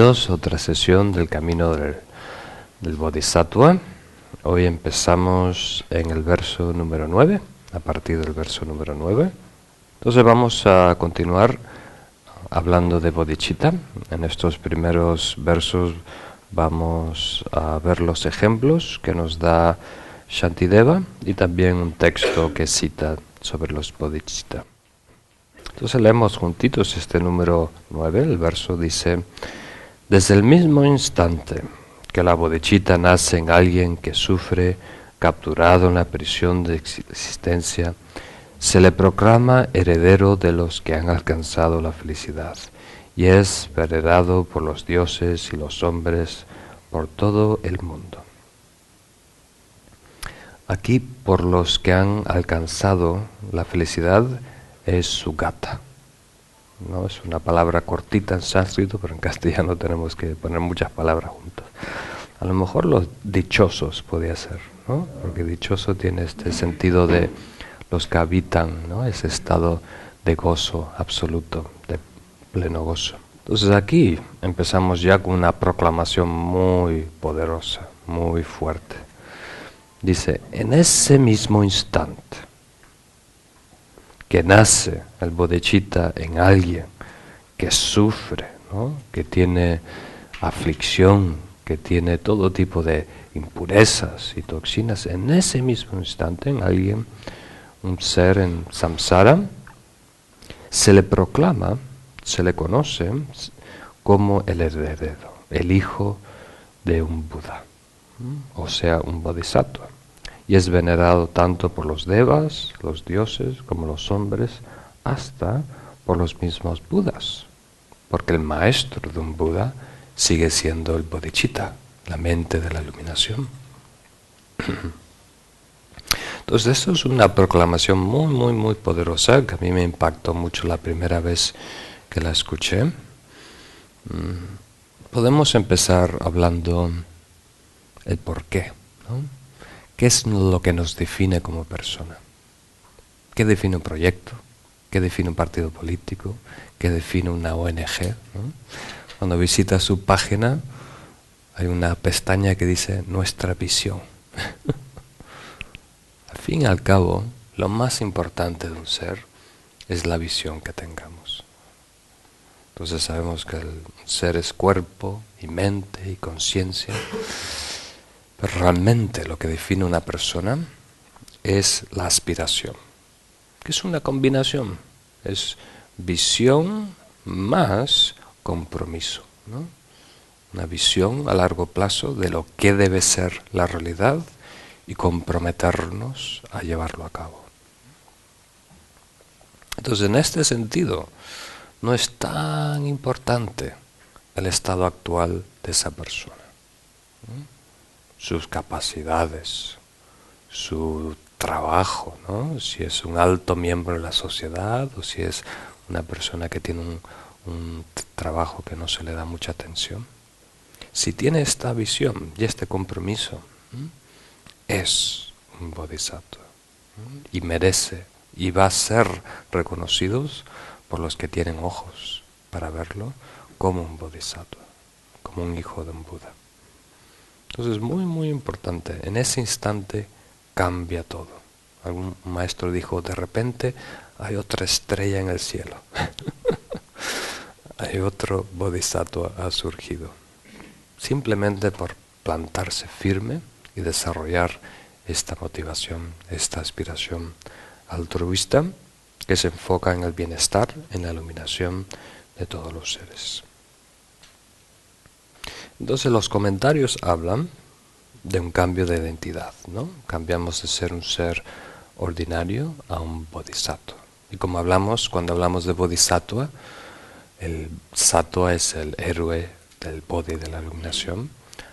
Bienvenidos a otra sesión del camino del Bodhisattva. Hoy empezamos en el verso número 9, a partir del verso número 9. Entonces vamos a continuar hablando de bodhicitta. En estos primeros versos vamos a ver los ejemplos que nos da Shantideva y también un texto que cita sobre los bodhicitta. Entonces leemos juntitos este número 9, el verso dice: desde el mismo instante que la bodhicitta nace en alguien que sufre, capturado en la prisión de existencia, se le proclama heredero de los que han alcanzado la felicidad, y es venerado por los dioses y los hombres por todo el mundo. Aquí, por los que han alcanzado la felicidad, es sugata. No es una palabra cortita en sánscrito, pero en castellano tenemos que poner muchas palabras juntas. A lo mejor los dichosos podría ser, ¿no? Porque dichoso tiene este sentido de los que habitan, ¿no? Ese estado de gozo absoluto, de pleno gozo. Entonces aquí empezamos ya con una proclamación muy poderosa, muy fuerte. Dice: en ese mismo instante que nace el bodhicitta en alguien que sufre, ¿no? Que tiene aflicción, que tiene todo tipo de impurezas y toxinas, en ese mismo instante en alguien, un ser en samsara, se le proclama, se le conoce como el heredero, el hijo de un Buda, o sea, un bodhisattva. Y es venerado tanto por los devas, los dioses, como los hombres, hasta por los mismos Budas. Porque el maestro de un Buda sigue siendo el bodhicitta, la mente de la iluminación. Entonces esto es una proclamación muy poderosa, que a mí me impactó mucho la primera vez que la escuché. Podemos empezar hablando el por qué, ¿no? ¿Qué es lo que nos define como persona? ¿Qué define un proyecto? ¿Qué define un partido político? ¿Qué define una ONG? ¿No? Cuando visitas su página hay una pestaña que dice nuestra visión. Al fin y al cabo, lo más importante de un ser es la visión que tengamos. Entonces sabemos que el ser es cuerpo y mente y conciencia. Pero realmente lo que define una persona es la aspiración, que es una combinación, es visión más compromiso, ¿no? Una visión a largo plazo de lo que debe ser la realidad y comprometernos a llevarlo a cabo. Entonces, en este sentido, no es tan importante el estado actual de esa persona, ¿no? Sus capacidades, su trabajo, ¿no? Si es un alto miembro de la sociedad o si es una persona que tiene un trabajo que no se le da mucha atención. Si tiene esta visión y este compromiso, es un bodhisattva y merece y va a ser reconocidos por los que tienen ojos para verlo como un bodhisattva, como un hijo de un Buda. Entonces es muy importante. En ese instante cambia todo. Algún maestro dijo: de repente hay otra estrella en el cielo. Hay otro bodhisattva ha surgido. Simplemente por plantarse firme y desarrollar esta motivación, esta aspiración altruista que se enfoca en el bienestar, en la iluminación de todos los seres. Entonces los comentarios hablan de un cambio de identidad, ¿no? Cambiamos de ser un ser ordinario a un bodhisattva. Y como hablamos, cuando hablamos de bodhisattva, el sattva es el héroe del bodhi, de la iluminación.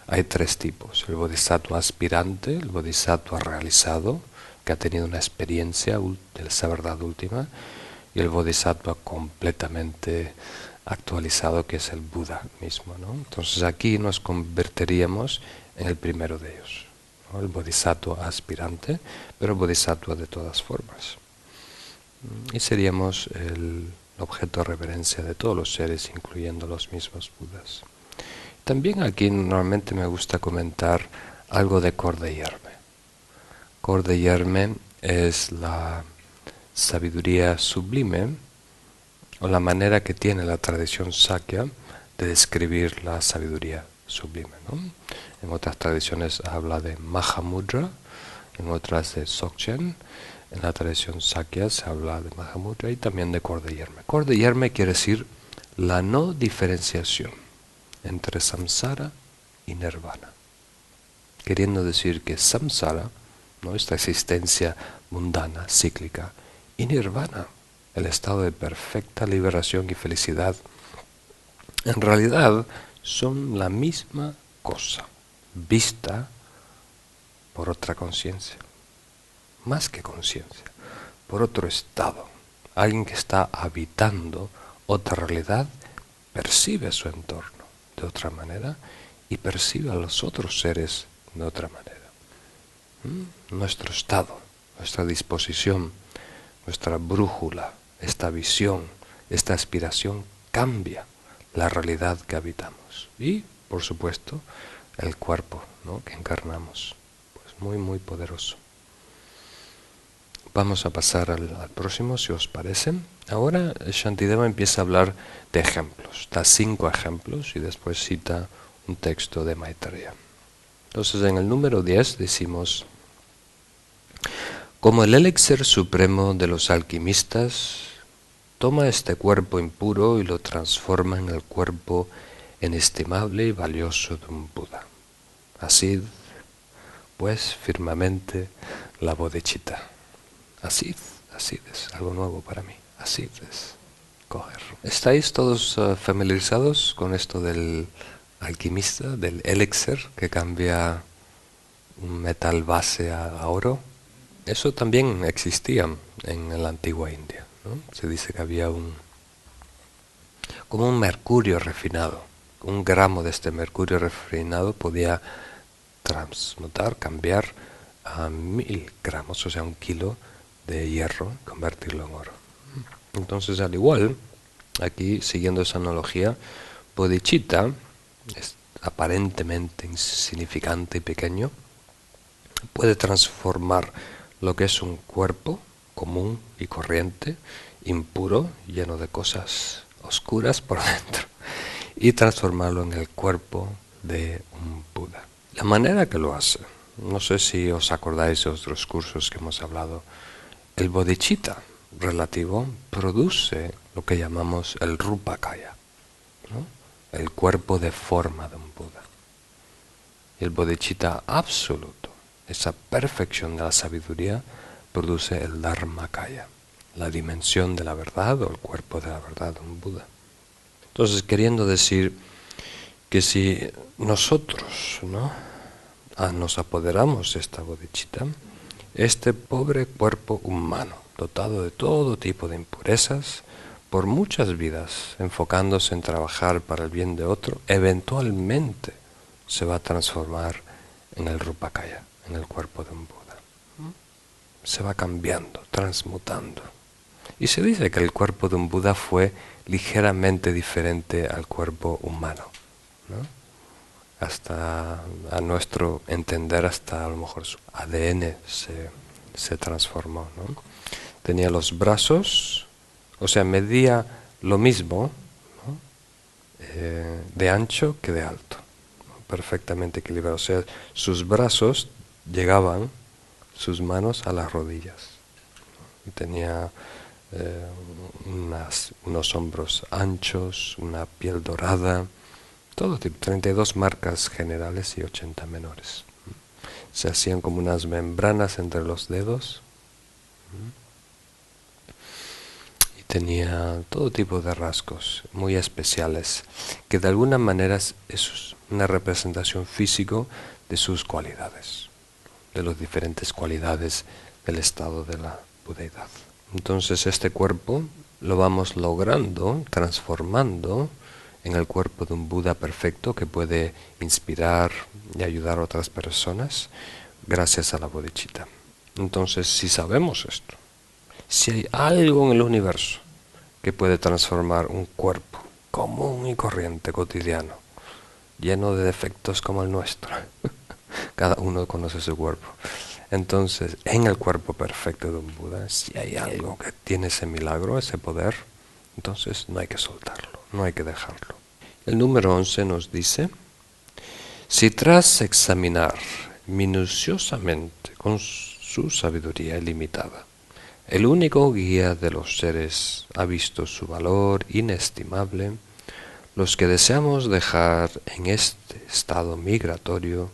Hay tres tipos: el bodhisattva aspirante, el bodhisattva realizado, que ha tenido una experiencia de esa verdad última, y el bodhisattva completamente actualizado, que es el Buda mismo, ¿no? Entonces aquí nos convertiríamos en el primero de ellos, ¿no? El bodhisattva aspirante, pero bodhisattva de todas formas. Y seríamos el objeto de reverencia de todos los seres, incluyendo los mismos Budas. También aquí normalmente me gusta comentar algo de Cordeyerme. Cordeyerme es la sabiduría sublime o la manera que tiene la tradición Sakya de describir la sabiduría sublime, ¿no? En otras tradiciones habla de Mahamudra, en otras de Dzogchen. En la tradición Sakya se habla de Mahamudra y también de Cordeyerme. Cordeyerme quiere decir la no diferenciación entre samsara y nirvana, queriendo decir que samsara, ¿no?, esta existencia mundana, cíclica, y nirvana, el estado de perfecta liberación y felicidad, en realidad son la misma cosa, vista por otra conciencia, más que conciencia, por otro estado. Alguien que está habitando otra realidad percibe su entorno de otra manera y percibe a los otros seres de otra manera. Nuestro estado, nuestra disposición, nuestra brújula, esta visión, esta aspiración cambia la realidad que habitamos. Y, por supuesto, el cuerpo, ¿no?, que encarnamos. Pues muy, muy poderoso. Vamos a pasar al próximo, si os parece. Ahora Shantideva empieza a hablar de ejemplos. Da 5 ejemplos y después cita un texto de Maitreya. Entonces en el número 10 decimos: como el elixir supremo de los alquimistas, toma este cuerpo impuro y lo transforma en el cuerpo inestimable y valioso de un Buda. Así, pues, firmemente la bodhicitta. Así es, algo nuevo para mí. Así es, coger. ¿Estáis todos familiarizados con esto del alquimista, del elixir, que cambia un metal base a oro? Eso también existía en la antigua India, ¿no? Se dice que había como un mercurio refinado. Un gramo de este mercurio refinado podía transmutar, cambiar a 1000 gramos, o sea, 1 kilo de hierro, convertirlo en oro. Entonces, al igual, aquí, siguiendo esa analogía, bodhicitta es aparentemente insignificante y pequeño, puede transformar lo que es un cuerpo común y corriente, impuro, lleno de cosas oscuras por dentro, y transformarlo en el cuerpo de un Buda. La manera que lo hace, no sé si os acordáis de otros cursos que hemos hablado, el bodhicitta relativo produce lo que llamamos el rupakaya, ¿no?, el cuerpo de forma de un Buda. El bodhicitta absoluto, esa perfección de la sabiduría, produce el dharmakaya, la dimensión de la verdad o el cuerpo de la verdad de un Buda. Entonces, queriendo decir que si nosotros, ¿no?, nos apoderamos de esta bodhicitta, este pobre cuerpo humano, dotado de todo tipo de impurezas, por muchas vidas, enfocándose en trabajar para el bien de otro, eventualmente se va a transformar en el rupakaya, en el cuerpo de un Buda. Se va cambiando, transmutando. Y se dice que el cuerpo de un Buda fue ligeramente diferente al cuerpo humano, ¿no? Hasta, a nuestro entender, hasta a lo mejor su ADN se transformó, ¿no? Tenía los brazos, o sea, medía lo mismo, ¿no?, de ancho que de alto, ¿no?, perfectamente equilibrado. O sea, sus brazos llegaban, sus manos a las rodillas, ¿no? Y tenía unos hombros anchos, una piel dorada, todo tipo, 32 marcas generales y 80 menores. Se hacían como unas membranas entre los dedos. Y tenía todo tipo de rasgos muy especiales, que de alguna manera es una representación físico de sus cualidades, de las diferentes cualidades del estado de la budeidad. Entonces este cuerpo lo vamos logrando, transformando en el cuerpo de un Buda perfecto que puede inspirar y ayudar a otras personas gracias a la bodhicitta. Entonces, si sabemos esto, si hay algo en el universo que puede transformar un cuerpo común y corriente, cotidiano, lleno de defectos como el nuestro. Cada uno conoce su cuerpo. Entonces, en el cuerpo perfecto de un Buda, si hay algo que tiene ese milagro, ese poder, entonces no hay que soltarlo, no hay que dejarlo. El número 11 nos dice: si tras examinar minuciosamente con su sabiduría ilimitada, el único guía de los seres ha visto su valor inestimable, los que deseamos dejar en este estado migratorio,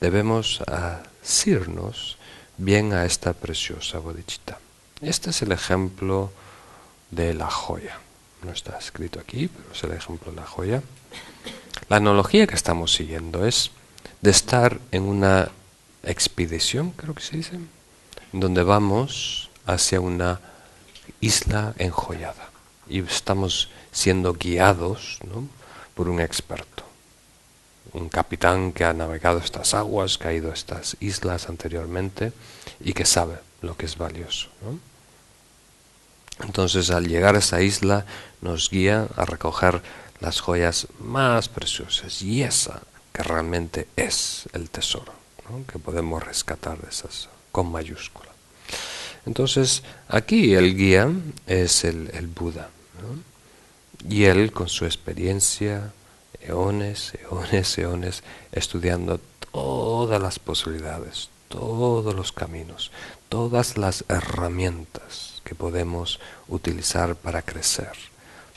debemos asirnos bien a esta preciosa bodhicitta. Este es el ejemplo de la joya. No está escrito aquí, pero es el ejemplo de la joya. La analogía que estamos siguiendo es de estar en una expedición, creo que se dice, donde vamos hacia una isla enjollada y estamos siendo guiados, ¿no?, por un experto, un capitán que ha navegado estas aguas, que ha ido a estas islas anteriormente y que sabe lo que es valioso, ¿no? Entonces, al llegar a esa isla, nos guía a recoger las joyas más preciosas, y esa que realmente es el tesoro, ¿no?, que podemos rescatar de esas con mayúscula. Entonces, aquí el guía es el Buda, ¿no? Y él, con su experiencia, eones, estudiando todas las posibilidades, todos los caminos, todas las herramientas que podemos utilizar para crecer,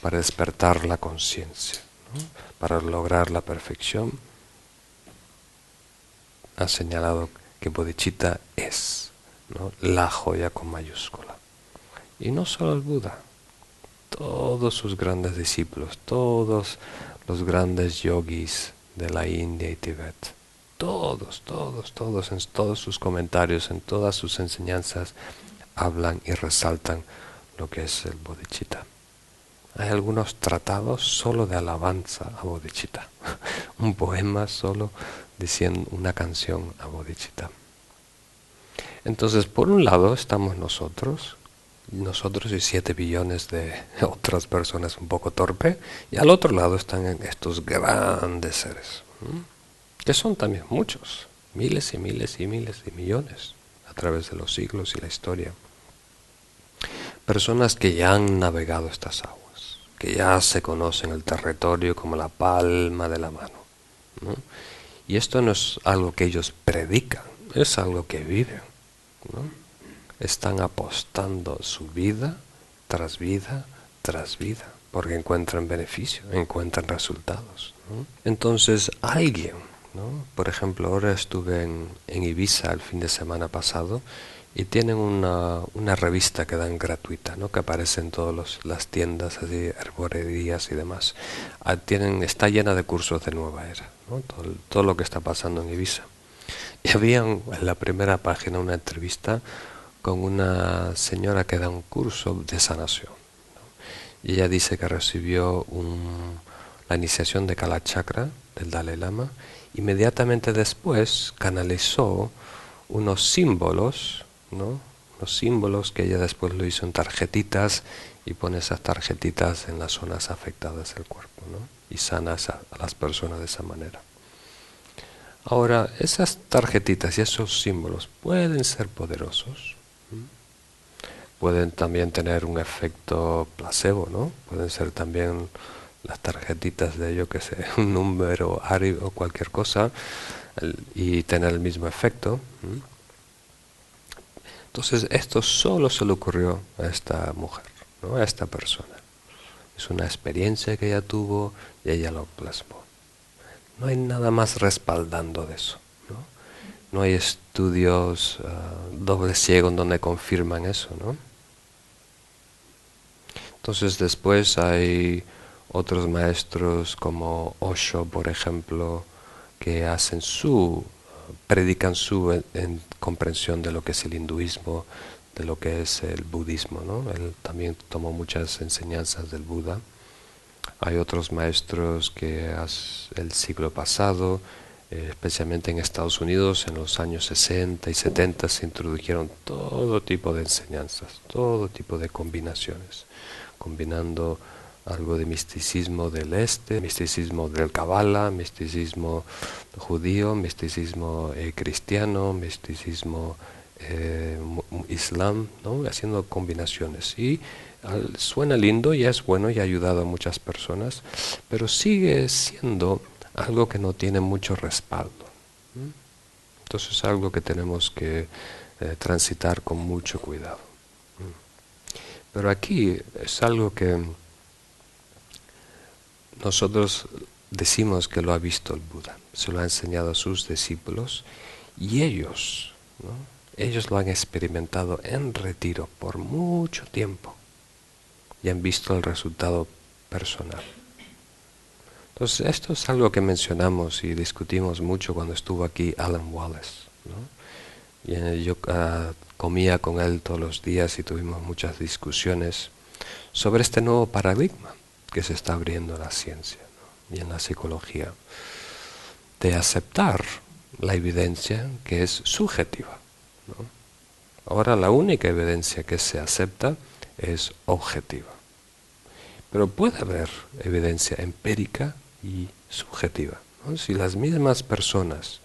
para despertar la conciencia, ¿no?, para lograr la perfección, ha señalado que bodhicitta es, ¿no?, la joya con mayúscula. Y no solo el Buda, todos sus grandes discípulos, todos los grandes yogis de la India y Tibet, todos en todos sus comentarios, en todas sus enseñanzas, hablan y resaltan lo que es el bodhicitta. Hay algunos tratados solo de alabanza a bodhicitta, un poema solo diciendo una canción a bodhicitta. Entonces, por un lado estamos nosotros y 7 billones de otras personas un poco torpe, y al otro lado están estos grandes seres, que son también muchos, miles y miles y miles de millones a través de los siglos y la historia. Personas que ya han navegado estas aguas, que ya se conocen el territorio como la palma de la mano, ¿no? Y esto no es algo que ellos predican, es algo que viven, ¿no? Están apostando su vida tras vida tras vida, porque encuentran beneficio, encuentran resultados, ¿no? Entonces alguien, ¿no?, por ejemplo, ahora estuve en Ibiza el fin de semana pasado, y tienen una revista que dan gratuita, ¿no?, que aparece en todas las tiendas, así, herborerías y demás. Está llena de cursos de nueva era, ¿no?, todo lo que está pasando en Ibiza. Y había en la primera página una entrevista con una señora que da un curso de sanación, ¿no? Y ella dice que recibió la iniciación de Kalachakra del Dalai Lama. Inmediatamente después canalizó unos símbolos, ¿no?, unos símbolos que ella después lo hizo en tarjetitas, y pone esas tarjetitas en las zonas afectadas del cuerpo, ¿no?, y sana a las personas de esa manera. Ahora, esas tarjetitas y esos símbolos pueden ser poderosos, pueden también tener un efecto placebo, ¿no? Pueden ser también las tarjetitas de, yo que sé, un número o cualquier cosa, y tener el mismo efecto. Entonces, esto solo se le ocurrió a esta mujer, ¿no?, a esta persona. Es una experiencia que ella tuvo y ella lo plasmó. No hay nada más respaldando de eso, ¿no? No hay estudios doble ciego en donde confirman eso, ¿no? Entonces después hay otros maestros como Osho, por ejemplo, que predican su comprensión de lo que es el hinduismo, de lo que es el budismo, ¿no? Él también tomó muchas enseñanzas del Buda. Hay otros maestros que el siglo pasado, especialmente en Estados Unidos, en los años 60 y 70, se introdujeron todo tipo de enseñanzas, todo tipo de combinaciones, combinando algo de misticismo del este, misticismo del Kabbalah, misticismo judío, misticismo cristiano, misticismo islam, ¿no? Haciendo combinaciones. Y suena lindo y es bueno y ha ayudado a muchas personas, pero sigue siendo algo que no tiene mucho respaldo. Entonces es algo que tenemos que transitar con mucho cuidado. Pero aquí es algo que nosotros decimos que lo ha visto el Buda, se lo ha enseñado a sus discípulos y ellos, ¿no? Ellos lo han experimentado en retiro por mucho tiempo y han visto el resultado personal. Entonces esto es algo que mencionamos y discutimos mucho cuando estuvo aquí Alan Wallace, ¿no? Y yo comía con él todos los días y tuvimos muchas discusiones sobre este nuevo paradigma que se está abriendo en la ciencia, ¿no? Y en la psicología, de aceptar la evidencia que es subjetiva, ¿no? Ahora la única evidencia que se acepta es objetiva. Pero puede haber evidencia empírica y subjetiva, ¿no? Si las mismas personas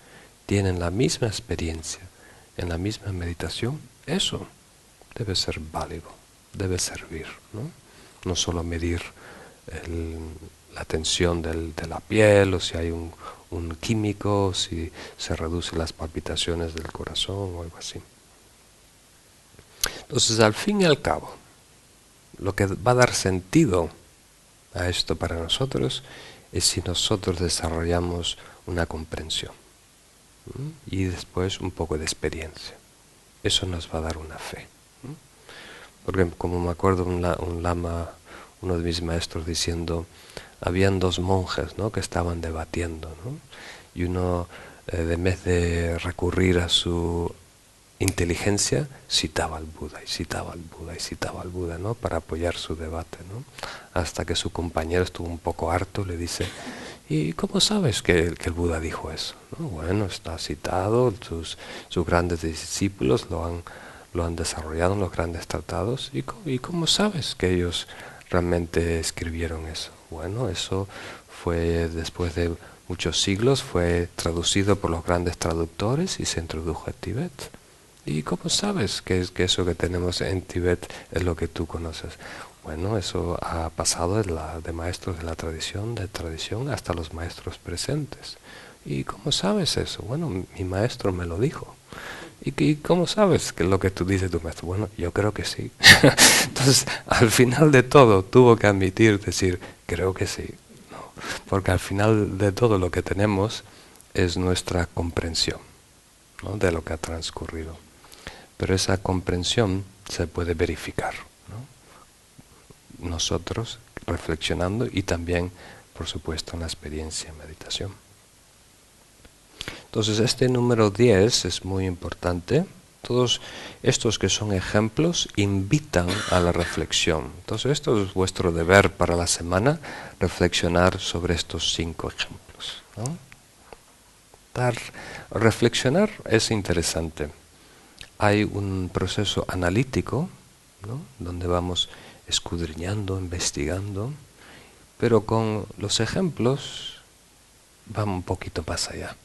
tienen la misma experiencia en la misma meditación, eso debe ser válido, debe servir, ¿no? No solo medir la tensión de la piel, o si hay un químico, si se reducen las palpitaciones del corazón o algo así. Entonces, al fin y al cabo, lo que va a dar sentido a esto para nosotros es si nosotros desarrollamos una comprensión, ¿m? Y después un poco de experiencia. Eso nos va a dar una fe, ¿m? Porque como me acuerdo un lama, uno de mis maestros diciendo, habían dos monjes, ¿no?, que estaban debatiendo, ¿no? Y uno, en vez de recurrir a su inteligencia, citaba al Buda y citaba al Buda y citaba al Buda, ¿no?, para apoyar su debate, ¿no? Hasta que su compañero estuvo un poco harto, le dice, ¿y cómo sabes que el Buda dijo eso? ¿No? Bueno, está citado, sus grandes discípulos lo han desarrollado en los grandes tratados. ¿Y cómo sabes que ellos realmente escribieron eso? Bueno, eso fue después de muchos siglos, fue traducido por los grandes traductores y se introdujo a Tíbet. ¿Y cómo sabes que eso que tenemos en Tíbet es lo que tú conoces? Bueno, eso ha pasado de maestros de la tradición hasta los maestros presentes. ¿Y cómo sabes eso? Bueno, mi maestro me lo dijo. ¿Y cómo sabes que lo que tú dices tu maestro? Bueno, yo creo que sí. Entonces, al final de todo, tuvo que admitir, decir, creo que sí. No, porque al final de todo lo que tenemos es nuestra comprensión, ¿no?, de lo que ha transcurrido. Pero esa comprensión se puede verificar, ¿no?, nosotros reflexionando y también, por supuesto, en la experiencia en meditación. Entonces, este número 10 es muy importante. Todos estos que son ejemplos invitan a la reflexión. Entonces, esto es vuestro deber para la semana, reflexionar sobre estos 5 ejemplos, ¿no? Reflexionar es interesante. Hay un proceso analítico, ¿no?, donde vamos escudriñando, investigando, pero con los ejemplos vamos un poquito más allá.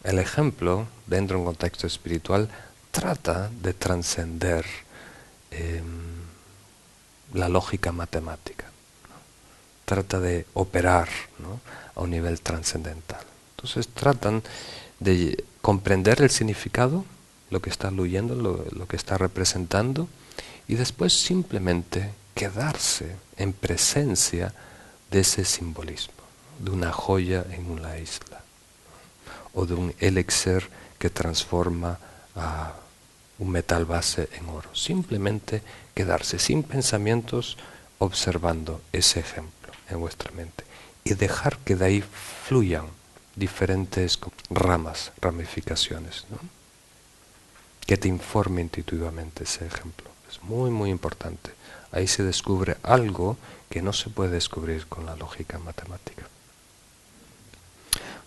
El ejemplo, dentro de un contexto espiritual, trata de trascender la lógica matemática, ¿no? Trata de operar, ¿no?, a un nivel trascendental. Entonces tratan de comprender el significado, lo que está leyendo, lo que está representando, y después simplemente quedarse en presencia de ese simbolismo, de una joya en una isla, o de un elixir que transforma a un metal base en oro. Simplemente quedarse sin pensamientos, observando ese ejemplo en vuestra mente y dejar que de ahí fluyan diferentes ramas, ramificaciones, ¿no?, que te informe intuitivamente ese ejemplo. Es muy, muy importante. Ahí se descubre algo que no se puede descubrir con la lógica matemática.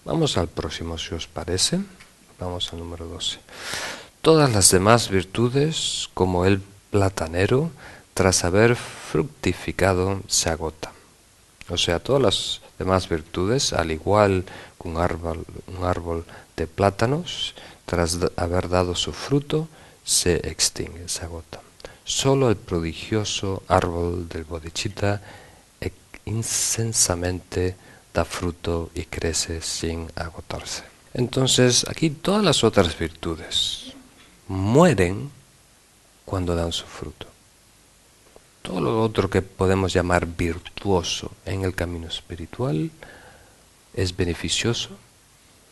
Vamos al próximo, si os parece. Vamos al número 12. Todas las demás virtudes, como el platanero, tras haber fructificado se agota. O sea, todas las demás virtudes, al igual que un árbol de plátanos, tras haber dado su fruto, se extingue, se agota. Solo el prodigioso árbol del bodhicitta insensamente da fruto y crece sin agotarse. Entonces, aquí todas las otras virtudes mueren cuando dan su fruto. Todo lo otro que podemos llamar virtuoso en el camino espiritual es beneficioso,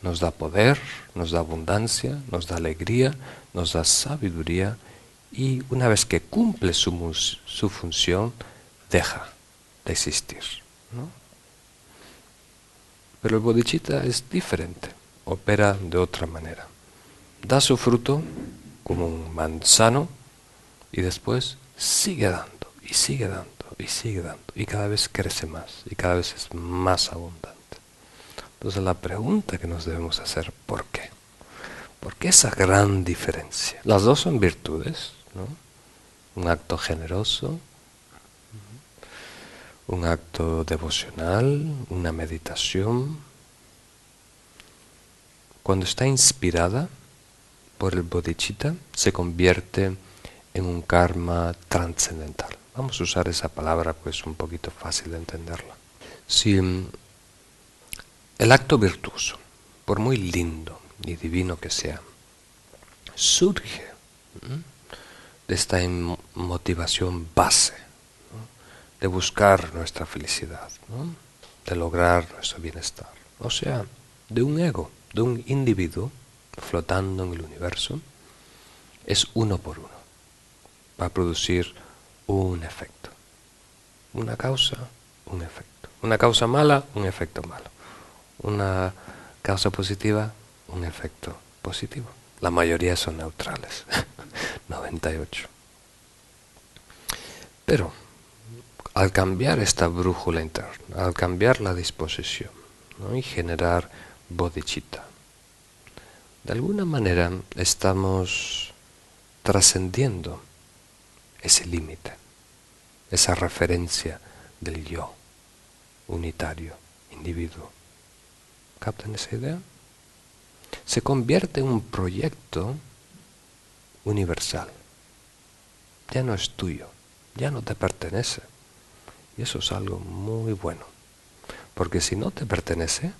nos da poder, nos da abundancia, nos da alegría, nos da sabiduría y una vez que cumple su función, deja de existir, ¿no? Pero el bodhicitta es diferente, opera de otra manera. Da su fruto como un manzano y después sigue dando. Y sigue dando, y sigue dando, y cada vez crece más, y cada vez es más abundante. Entonces la pregunta que nos debemos hacer, ¿por qué? ¿Por qué esa gran diferencia? Las dos son virtudes, ¿no? Un acto generoso, un acto devocional, una meditación. Cuando está inspirada por el bodhicitta, se convierte en un karma trascendental. Vamos a usar esa palabra pues un poquito fácil de entenderla. Si el acto virtuoso, por muy lindo y divino que sea, surge de esta motivación base, ¿no? De buscar nuestra felicidad, ¿no? De lograr nuestro bienestar, o sea, de un ego, de un individuo flotando en el universo, es uno por uno, va a producir un efecto. Una causa, un efecto. Una causa mala, un efecto malo. Una causa positiva, un efecto positivo. La mayoría son neutrales. 98. Pero al cambiar esta brújula interna, al cambiar la disposición, ¿no? Y generar bodhicitta, de alguna manera estamos trascendiendo ese límite, esa referencia del yo, unitario, individuo. ¿Captan esa idea? Se convierte en un proyecto universal. Ya no es tuyo, ya no te pertenece. Y eso es algo muy bueno. Porque si no te pertenece,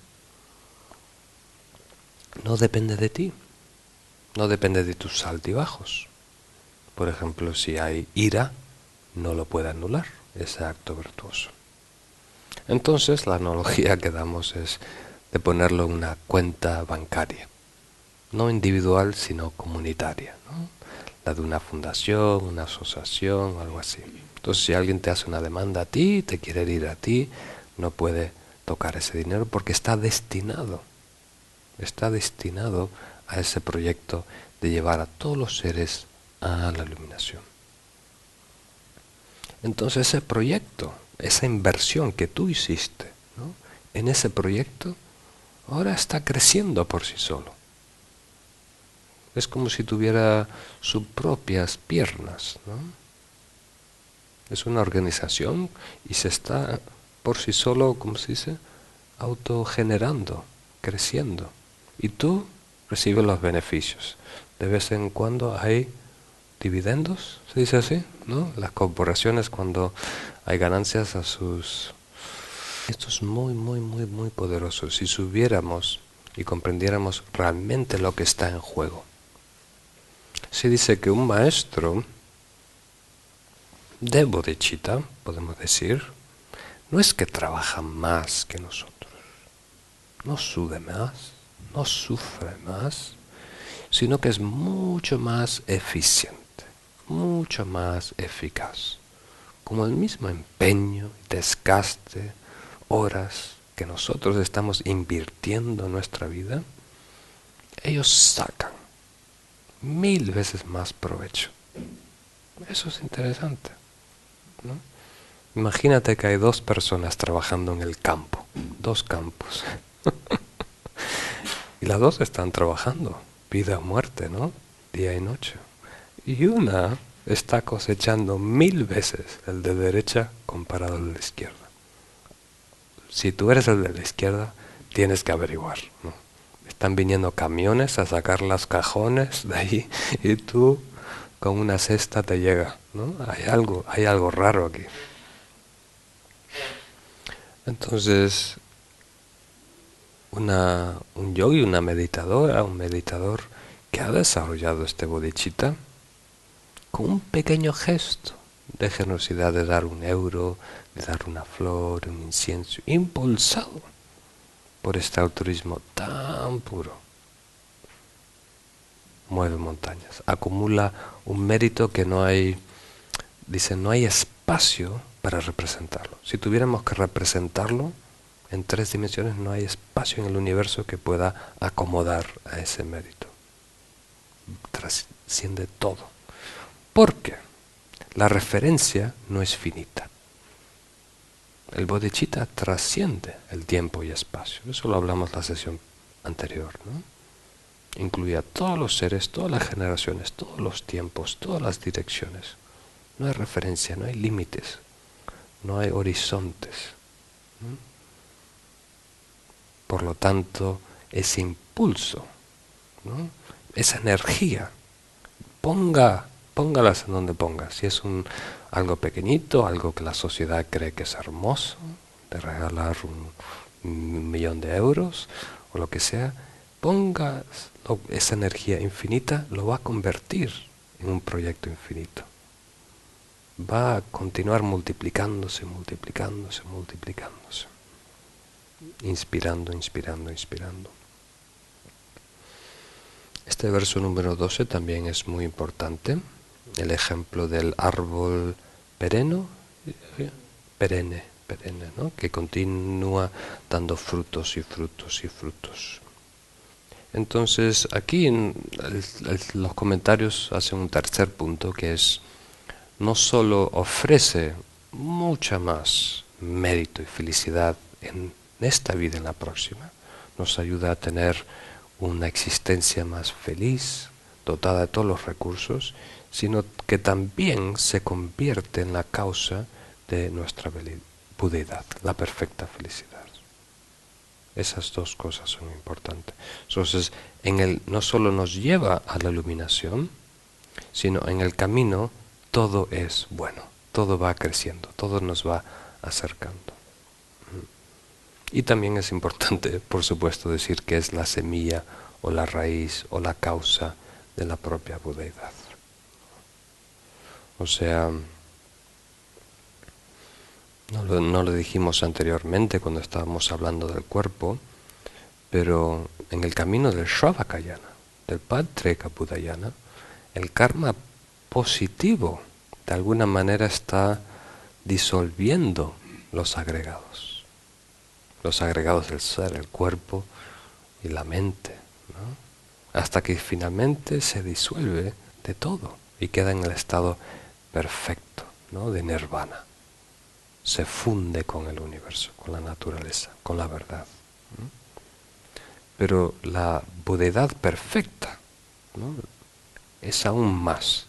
no depende de ti, no depende de tus altibajos. Por ejemplo, si hay ira, no lo puede anular ese acto virtuoso. Entonces la analogía que damos es de ponerlo en una cuenta bancaria, no individual sino comunitaria, ¿no? La de una fundación, una asociación o algo así. Entonces si alguien te hace una demanda a ti, te quiere herir a ti, no puede tocar ese dinero porque está destinado a ese proyecto de llevar a todos los seres a la iluminación. Entonces ese proyecto, esa inversión que tú hiciste, ¿no? En ese proyecto, ahora está creciendo por sí solo. Es como si tuviera sus propias piernas, ¿no? Es una organización y se está por sí solo, ¿cómo se dice? Autogenerando, creciendo. Y tú recibes los beneficios. De vez en cuando hay dividendos, se dice así, ¿no? Las corporaciones cuando hay ganancias a sus... Esto es muy, muy, muy, muy poderoso. Si supiéramos y comprendiéramos realmente lo que está en juego. Se dice que un maestro de bodhicitta, podemos decir, no es que trabaja más que nosotros, no sube más, no sufre más, sino que es mucho más eficiente, mucho más eficaz. Como el mismo empeño, desgaste, horas que nosotros estamos invirtiendo en nuestra vida, ellos sacan 1000 veces más provecho. Eso es interesante, ¿no? Imagínate que hay 2 personas trabajando en el campo, 2 campos. Y las 2 están trabajando, vida o muerte, ¿no? Día y noche. Y una está cosechando 1000 veces el de derecha comparado al de la izquierda. Si tú eres el de la izquierda, tienes que averiguar, ¿no? Están viniendo camiones a sacar los cajones de ahí y tú con una cesta te llega, ¿no? Hay algo raro aquí. Entonces, un yogi, una meditadora, un meditador que ha desarrollado este bodhicitta, con un pequeño gesto de generosidad de dar 1 euro, de dar una flor, un incienso, impulsado por este altruismo tan puro, mueve montañas, acumula un mérito que no hay, dicen, no hay espacio para representarlo. Si tuviéramos que representarlo en 3 dimensiones, no hay espacio en el universo que pueda acomodar a ese mérito. Trasciende todo. ¿Por qué? La referencia no es finita. El bodhicitta trasciende el tiempo y espacio. Eso lo hablamos en la sesión anterior, ¿no? Incluye a todos los seres, todas las generaciones, todos los tiempos, todas las direcciones. No hay referencia, no hay límites, no hay horizontes. Por lo tanto, ese impulso, ¿no? Esa energía, póngalas en donde ponga. Si es algo pequeñito, algo que la sociedad cree que es hermoso, de regalar 1.000.000 de euros o lo que sea, ponga esa energía infinita, lo va a convertir en un proyecto infinito. Va a continuar multiplicándose, multiplicándose, multiplicándose. Inspirando, inspirando, inspirando. Este verso número 12 también es muy importante. El ejemplo del árbol perenne, ¿no? Que continúa dando frutos y frutos y frutos. Entonces aquí los comentarios hacen un tercer punto, que es: no solo ofrece mucha más mérito y felicidad en esta vida y en la próxima, nos ayuda a tener una existencia más feliz, dotada de todos los recursos, sino que también se convierte en la causa de nuestra budeidad, la perfecta felicidad. Esas dos cosas son importantes. Entonces, no solo nos lleva a la iluminación, sino en el camino todo es bueno, todo va creciendo, todo nos va acercando. Y también es importante, por supuesto, decir que es la semilla o la raíz o la causa de la propia budeidad. O sea, no lo dijimos anteriormente cuando estábamos hablando del cuerpo, pero en el camino del Shravakayana, del Patreka Budayana, el karma positivo de alguna manera está disolviendo los agregados del ser, el cuerpo y la mente, ¿no? Hasta que finalmente se disuelve de todo y queda en el estado perfecto, ¿no? De nirvana. Se funde con el universo, con la naturaleza, con la verdad, ¿no? Pero la budeidad perfecta, ¿no? Es aún más.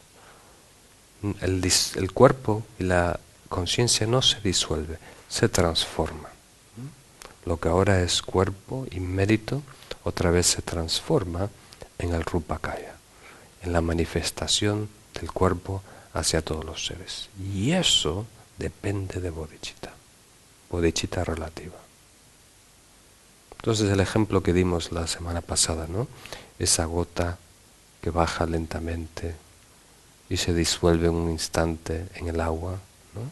El cuerpo y la conciencia no se disuelve, se transforma. Lo que ahora es cuerpo y mérito, otra vez se transforma en el Rupakaya, en la manifestación del cuerpo hacia todos los seres. Y eso depende de bodhicitta, bodhicitta relativa. Entonces el ejemplo que dimos la semana pasada, ¿no? Esa gota que baja lentamente y se disuelve en un instante en el agua, ¿no?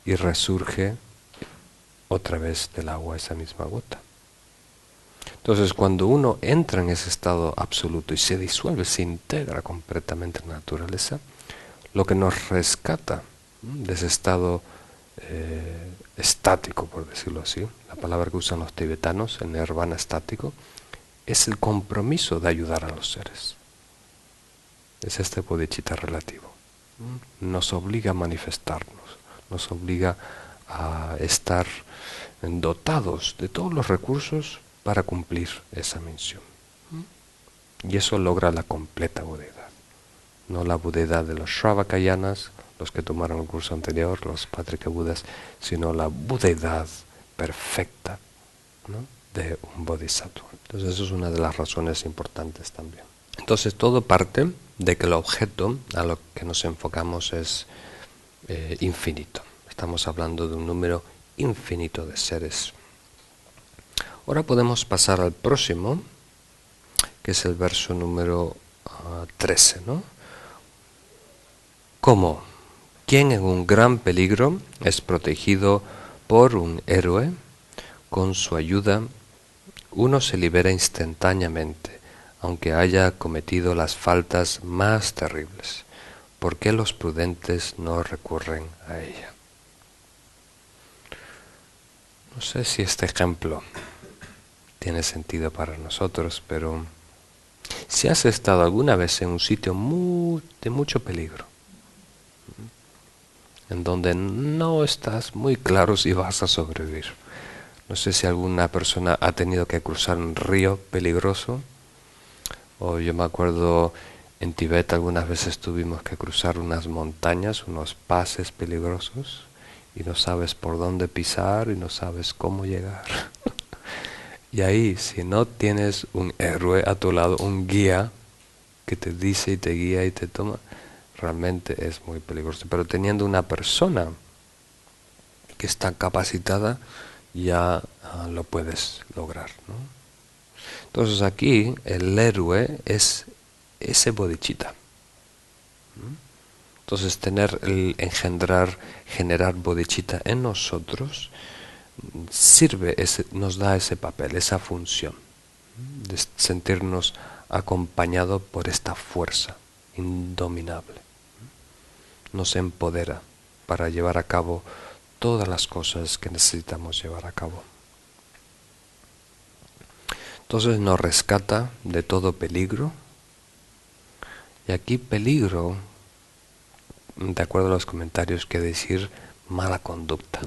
Y resurge otra vez del agua esa misma gota. Entonces cuando uno entra en ese estado absoluto y se disuelve, se integra completamente en la naturaleza, lo que nos rescata de ese estado estático, por decirlo así, la palabra que usan los tibetanos, el nirvana estático, es el compromiso de ayudar a los seres. Es este bodhicitta relativo. Nos obliga a manifestarnos, nos obliga a estar dotados de todos los recursos para cumplir esa misión. Y eso logra la completa budeidad. no la budeidad de los Shravakayanas, los que tomaron el curso anterior, los Patrika-budas, sino la budeidad perfecta, ¿no?, de un bodhisattva. Entonces eso es una de las razones importantes también. Entonces todo parte de que el objeto a lo que nos enfocamos es infinito. Estamos hablando de un número infinito de seres. Ahora podemos pasar al próximo, que es el verso número 13, ¿no? ¿Cómo? ¿Quién en un gran peligro es protegido por un héroe? Con su ayuda uno se libera instantáneamente, aunque haya cometido las faltas más terribles. ¿Por qué los prudentes no recurren a ella? No sé si este ejemplo tiene sentido para nosotros, pero si has estado alguna vez en un sitio de mucho peligro, en donde no estás muy claro si vas a sobrevivir. No sé si alguna persona ha tenido que cruzar un río peligroso, o yo me acuerdo en Tibet algunas veces tuvimos que cruzar unas montañas, unos pases peligrosos, y no sabes por dónde pisar y no sabes cómo llegar. Y ahí, si no tienes un héroe a tu lado, un guía que te dice y te guía y te toma, realmente es muy peligroso. Pero teniendo una persona que está capacitada, ya lo puedes lograr, ¿no? Entonces aquí el héroe es ese bodhicitta. Entonces generar bodhicitta en nosotros nos da ese papel, esa función de sentirnos acompañados por esta fuerza indominable. Nos empodera para llevar a cabo todas las cosas que necesitamos llevar a cabo. Entonces nos rescata de todo peligro. Y aquí peligro, de acuerdo a los comentarios, quiere decir mala conducta.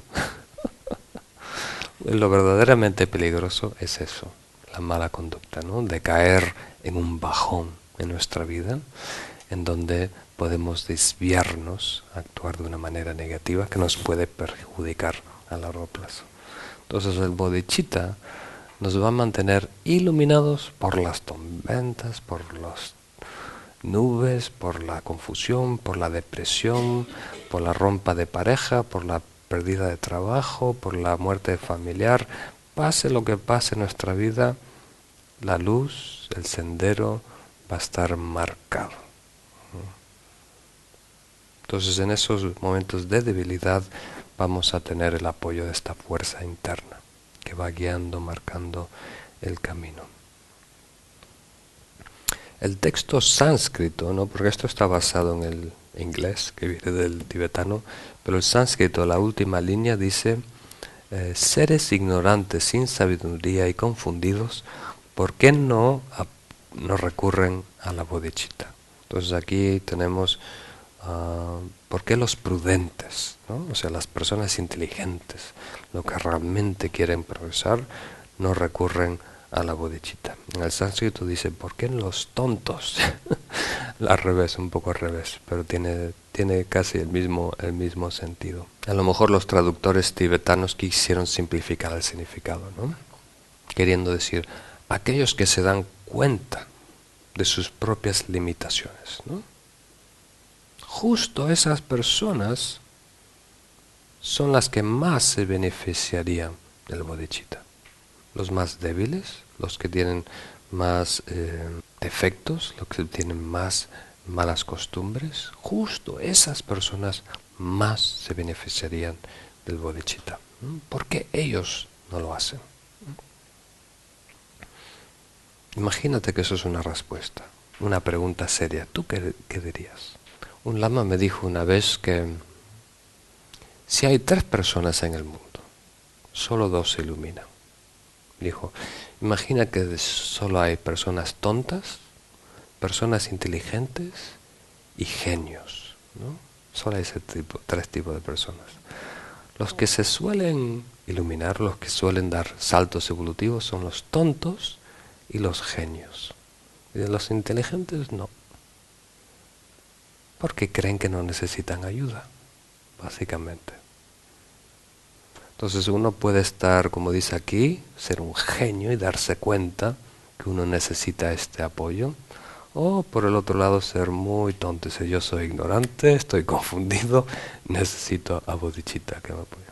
Lo verdaderamente peligroso es eso, la mala conducta, ¿no? De caer en un bajón en nuestra vida, en donde podemos desviarnos, actuar de una manera negativa que nos puede perjudicar a largo plazo. Entonces el bodhicitta nos va a mantener iluminados por las tormentas, por las nubes, por la confusión, por la depresión, por la rompa de pareja, por la pérdida de trabajo, por la muerte familiar. Pase lo que pase en nuestra vida, la luz, el sendero va a estar marcado. Entonces en esos momentos de debilidad vamos a tener el apoyo de esta fuerza interna que va guiando, marcando el camino. El texto sánscrito, ¿no?, porque esto está basado en el inglés, que viene del tibetano, pero el sánscrito, la última línea dice: seres ignorantes, sin sabiduría y confundidos, ¿por qué no recurren a la bodhicitta? Entonces aquí tenemos ¿por qué los prudentes, ¿no? O sea, las personas inteligentes, lo que realmente quieren progresar, no recurren a la bodhicitta? En el sánscrito dice, ¿por qué los tontos? Al revés, un poco al revés, pero tiene casi el mismo sentido. A lo mejor los traductores tibetanos quisieron simplificar el significado, ¿no? Queriendo decir, aquellos que se dan cuenta de sus propias limitaciones, ¿no? Justo esas personas son las que más se beneficiarían del bodhicitta. Los más débiles, los que tienen más defectos, los que tienen más malas costumbres, justo esas personas más se beneficiarían del bodhicitta. ¿Por qué ellos no lo hacen? Imagínate que eso es una respuesta, una pregunta seria. ¿Tú qué dirías? Un lama me dijo una vez que si hay 3 personas en el mundo, solo 2 se iluminan. Dijo, imagina que solo hay personas tontas, personas inteligentes y genios, ¿no? Solo hay 3 tipos de personas. Los que se suelen iluminar, los que suelen dar saltos evolutivos son los tontos y los genios. Y de los inteligentes no. porque creen que no necesitan ayuda, básicamente. Entonces uno puede estar, como dice aquí, ser un genio y darse cuenta que uno necesita este apoyo, o por el otro lado ser muy tonto, si yo soy ignorante, estoy confundido, necesito a bodhicitta que me apoye.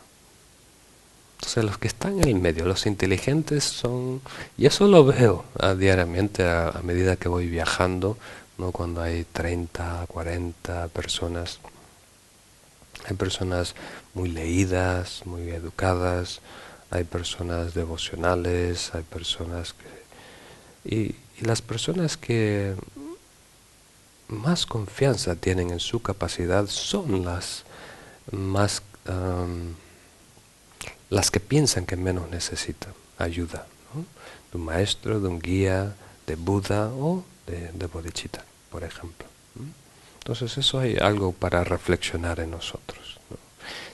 Entonces los que están en el medio, los inteligentes son, y eso lo veo diariamente a medida que voy viajando, ¿no? Cuando hay 30, 40 personas, hay personas muy leídas, muy educadas, hay personas devocionales, hay personas que... y las personas que más confianza tienen en su capacidad son las más... las que piensan que menos necesitan ayuda, ¿no? De un maestro, de un guía, de Buda o de bodhicitta, por ejemplo. Entonces eso hay algo para reflexionar en nosotros, ¿no?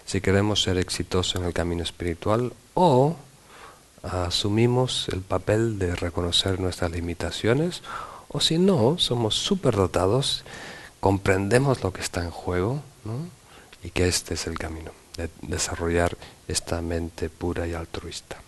Si queremos ser exitosos en el camino espiritual o asumimos el papel de reconocer nuestras limitaciones, o si no, somos superdotados, comprendemos lo que está en juego, ¿no? Y que este es el camino de desarrollar esta mente pura y altruista.